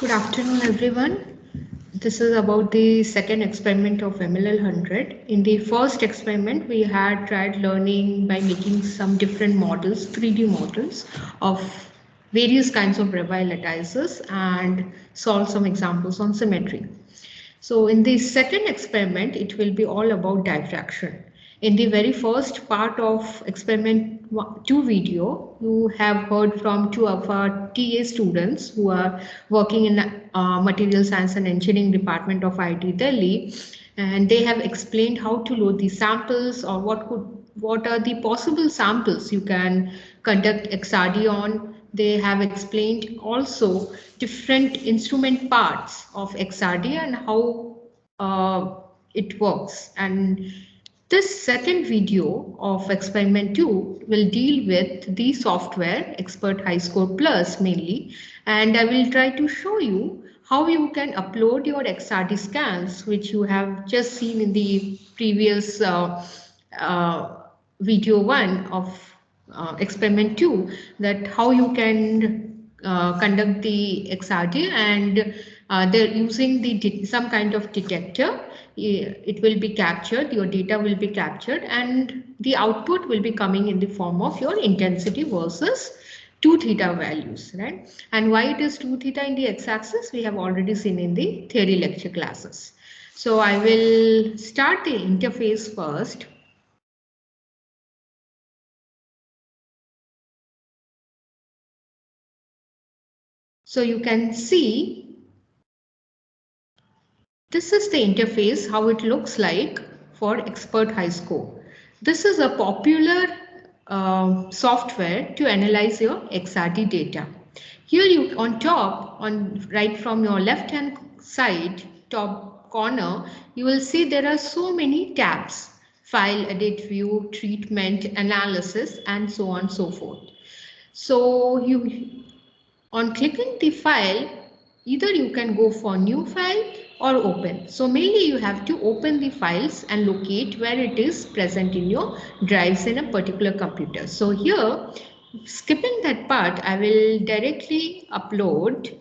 Good afternoon, everyone. This is about the second experiment of MLL100. In the first experiment, we had tried learning by making some different models, 3D models of various kinds of Revi lattices and solve some examples on symmetry. So in the second experiment, it will be all about diffraction. In the very first part of experiment 2 video, you have heard from two of our TA students who are working in material science and engineering department of IIT Delhi, and they have explained how to load the samples or what are the possible samples you can conduct XRD on. They have explained also different instrument parts of XRD and how it works. And this second video of experiment 2 will deal with the software Expert High Score Plus mainly, and I will try to show you how you can upload your XRD scans, which you have just seen in the previous video 1 of experiment 2, that how you can conduct the XRD, and they're using some kind of detector. It will be captured, your data will be captured, and the output will be coming in the form of your intensity versus 2 theta values, right? And why it is 2 theta in the x-axis, we have already seen in the theory lecture classes. So I will start the interface first. So you can see this is the interface, how it looks like for Expert High Score. This is a popular software to analyze your XRD data. Here you on top, on right from your left hand side, top corner, you will see there are so many tabs: file, edit, view, treatment, analysis, and so on and so forth. So on clicking the file, either you can go for new file or open. So mainly you have to open the files and locate where it is present in your drives in a particular computer. So here, skipping that part, I will directly upload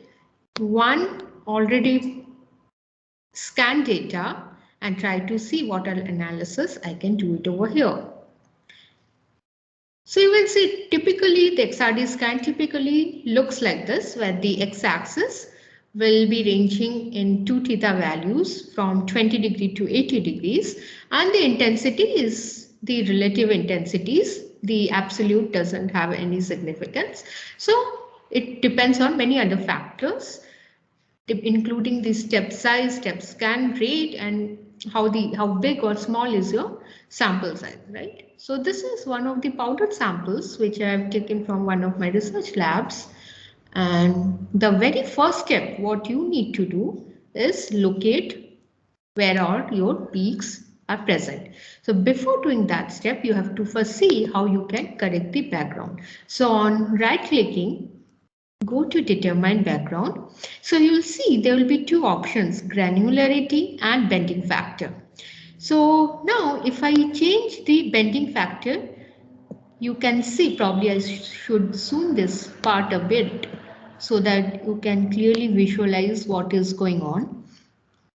one already scanned data and try to see what analysis I can do it over here. So you will see typically the XRD scan typically looks like this, where the x-axis will be ranging in 2 theta values from 20 degree to 80 degrees, and the intensity is the relative intensities. The absolute doesn't have any significance. So it depends on many other factors, including the step size, step scan rate, and how big or small is your sample size, right? So this is one of the powdered samples which I have taken from one of my research labs. And the very first step, what you need to do is locate where all your peaks are present. So before doing that step, you have to first see how you can correct the background. So on right clicking, go to determine background. So you'll see there will be two options, granularity and bending factor. So now if I change the bending factor, you can see, probably I should zoom this part a bit so that you can clearly visualize what is going on.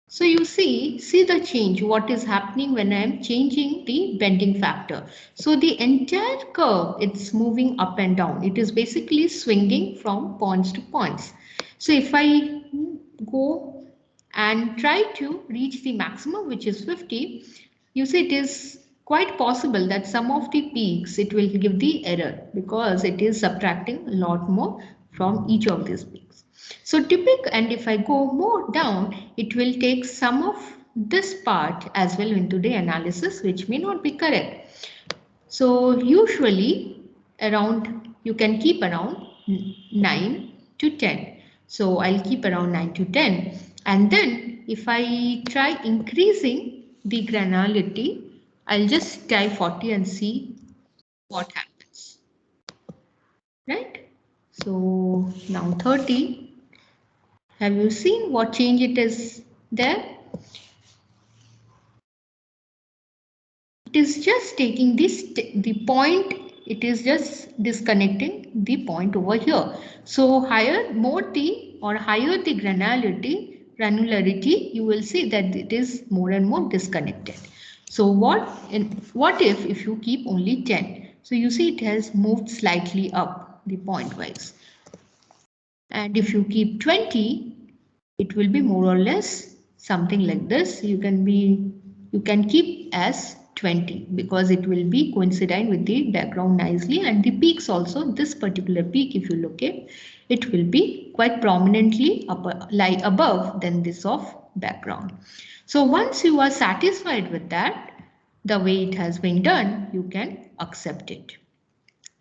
So you see the change, what is happening when I am changing the bending factor. So the entire curve, it's moving up and down. It is basically swinging from points to points. So if I go and try to reach the maximum, which is 50, you see it is quite possible that some of the peaks, it will give the error because it is subtracting a lot more from each of these peaks. So typical, and if I go more down, it will take some of this part as well into the analysis, which may not be correct. So usually around, you can keep around 9 to 10. So I'll keep around 9 to 10. And then if I try increasing the granularity, I'll just try 40 and see what happens. Right? So now 30. Have you seen what change it is there? It is just taking the point, it is just disconnecting the point over here. So higher, more the or higher the granularity, you will see that it is more and more disconnected. So what if you keep only 10? So you see it has moved slightly up the point wise. And if you keep 20, it will be more or less something like this. You can keep as 20 because it will be coinciding with the background nicely, and the peaks also, this particular peak, if you look at it, will be quite prominently like above than this of background. So once you are satisfied with that, the way it has been done, you can accept it.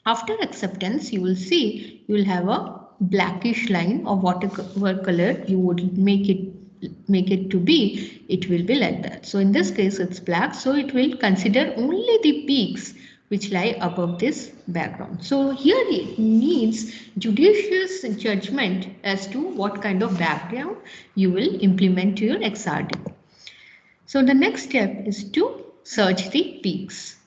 After acceptance, you will see you will have a blackish line of whatever color you would make it to be. It will be like that. So in this case, it's black. So it will consider only the peaks which lie above this background. So here it needs judicious judgment as to what kind of background you will implement to your XRD. So the next step is to search the peaks.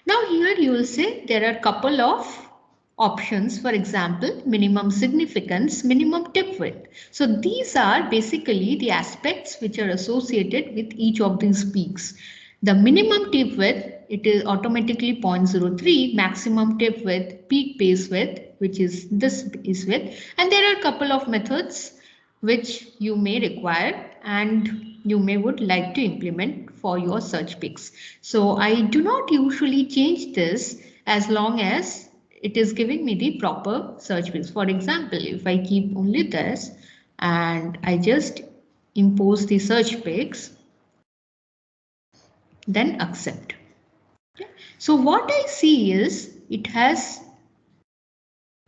Now here you will say there are a couple of options. For example, minimum significance, minimum tip width. So these are basically the aspects which are associated with each of these peaks. The minimum tip width, it is automatically 0.03, maximum tip width, peak base width, which is this base width. And there are a couple of methods which you may require and you may would like to implement for your search picks. So I do not usually change this as long as it is giving me the proper search picks. For example, if I keep only this and I just impose the search picks, then accept. Okay. So what I see is it has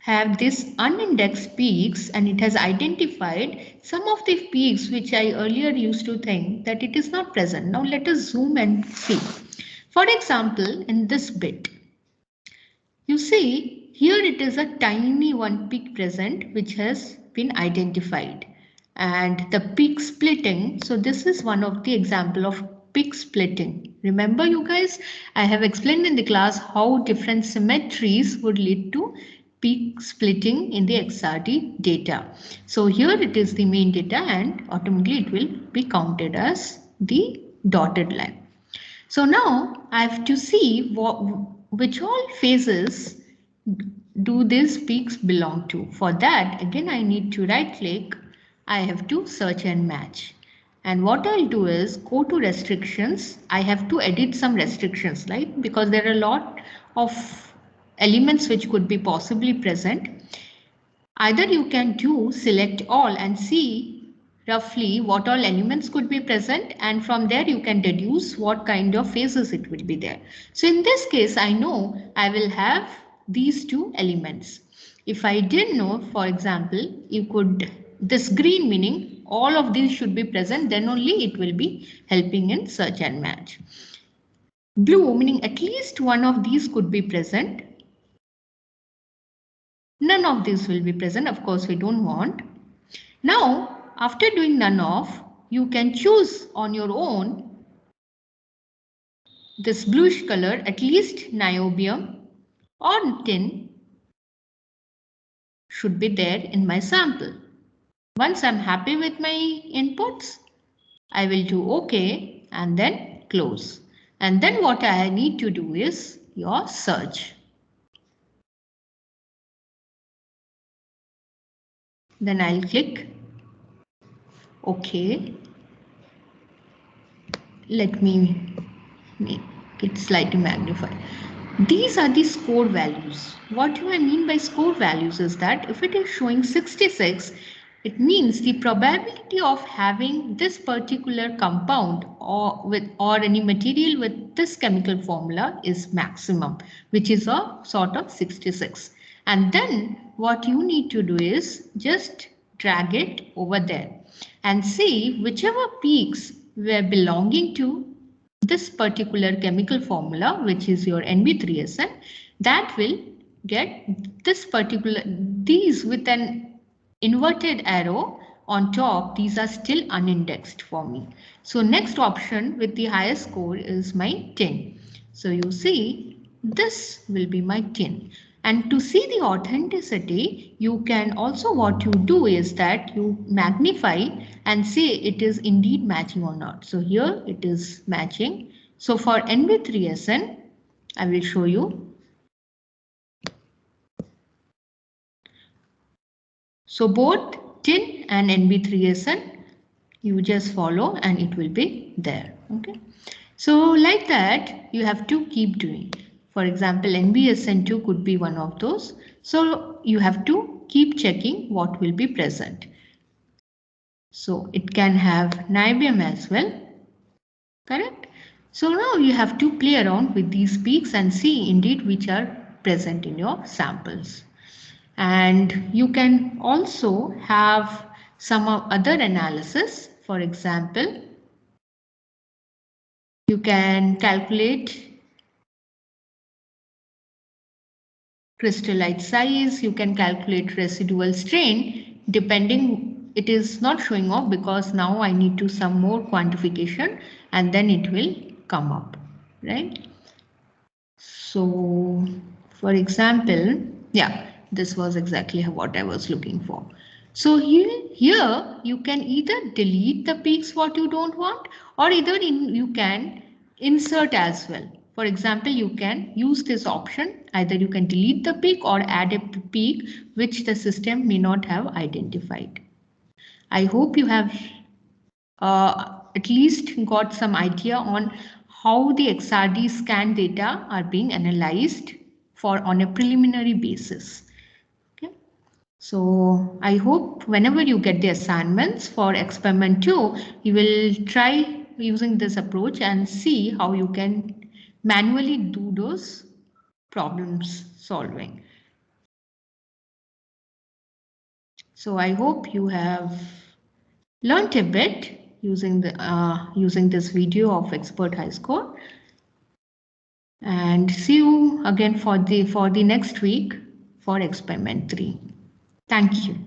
have this unindexed peaks and it has identified some of the peaks which I earlier used to think that it is not present. Now let us zoom and see. For example, in this bit, you see here it is a tiny one peak present which has been identified, and the peak splitting. So this is one of the example of peak splitting. Remember you guys, I have explained in the class how different symmetries would lead to peak splitting in the XRD data. So here it is the main data and automatically it will be counted as the dotted line. So now I have to see which all phases do these peaks belong to. For that, again, I need to right click. I have to search and match. And what I'll do is go to restrictions. I have to edit some restrictions, right? Because there are a lot of elements which could be possibly present. Either you can do select all and see roughly what all elements could be present, and from there you can deduce what kind of phases it will be there. So in this case, I know I will have these two elements. If I didn't know, for example, you could, this green meaning all of these should be present, then only it will be helping in search and match. Blue meaning at least one of these could be present. None of these will be present. Of course, we don't want. Now, after doing none of, you can choose on your own this bluish color, at least niobium or tin should be there in my sample. Once I'm happy with my inputs, I will do OK and then close. And then what I need to do is your search. Then I'll click OK. Let me make it slightly magnified. These are the score values. What do I mean by score values is that if it is showing 66, it means the probability of having this particular compound or any material with this chemical formula is maximum, which is a sort of 66. And then what you need to do is just drag it over there and see whichever peaks were belonging to this particular chemical formula, which is your NB3SN, that will get this particular, these with an inverted arrow on top, these are still unindexed for me. So next option with the highest score is my tin. So you see, this will be my tin. And to see the authenticity, you can also, what you do is that you magnify and see it is indeed matching or not. So here it is matching. So for NB3SN, I will show you. So both TIN and NB3SN, you just follow and it will be there. Okay. So like that, you have to keep doing. For example, NBSN2 could be one of those. So you have to keep checking what will be present. So it can have niobium as well. Correct? So now you have to play around with these peaks and see indeed which are present in your samples. And you can also have some other analysis. For example, you can calculate crystallite size, you can calculate residual strain, depending, it is not showing off because now I need to some more quantification and then it will come up, right? So for example, yeah, this was exactly what I was looking for. So here you can either delete the peaks what you don't want, or either you can insert as well. For example, you can use this option. Either you can delete the peak or add a peak which the system may not have identified. I hope you have at least got some idea on how the XRD scan data are being analyzed for on a preliminary basis. Okay. So I hope whenever you get the assignments for experiment 2, you will try using this approach and see how you can manually do those problems solving. So I hope you have learned a bit using this video of Expert High Score. And see you again for the next week for experiment 3. Thank you.